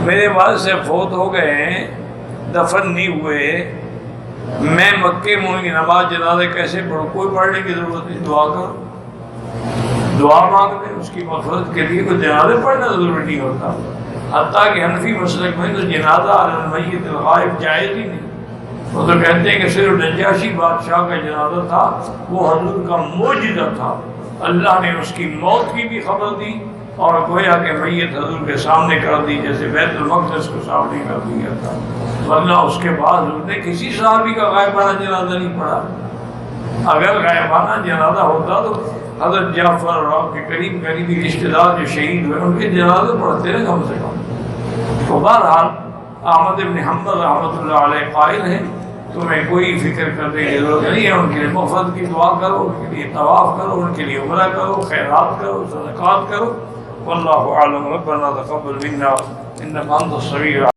میرے والد سے فوت ہو گئے ہیں، دفن نہیں ہوئے، میں مکے میں نماز جنازہ کیسے پڑھوں؟ کوئی پڑھنے کی ضرورت نہیں، دعا کرو، دعا مانگ لیں اس کی مغفرت کے لیے، کوئی جنازے پڑھنا ضروری نہیں ہوتا۔ حتیٰ کہ حنفی مسلک میں تو جنازہ علی المیت الغائب جائز ہی نہیں۔ وہ تو کہتے ہیں کہ صرف نجاشی بادشاہ کا جنازہ تھا، وہ حضور کا معجزہ تھا، اللہ نے اس کی موت کی بھی خبر دی اور گویا کہ میت حضور کے سامنے کر دی، جیسے بیت المقدس کو سامنے کر دیا تھا، ورنہ اس کے بعد حضور نے کسی صحابی کا غائبانہ جنازہ نہیں پڑھا۔ اگر غائبانہ جنازہ ہوتا تو حضرت جعفر اور آپ کے قریبی رشتہ دار جو شہید ہوئے ان کے جنازے پڑھتے ہیں کم سے کم۔ تو بہرحال احمد بن حنبل رحمۃ اللہ علیہ قائل ہیں تمہیں کوئی فکر کرنے کی ضرورت نہیں ہے، ان کے لیے مغفرت کی دعا کرو، ان کے لیے طواف کرو، ان کے لیے عمرہ کرو، خیرات کرو، صدقات کرو۔ واللہ اعلم۔ ربنا تقبل منا انک انت السمیع العلیم۔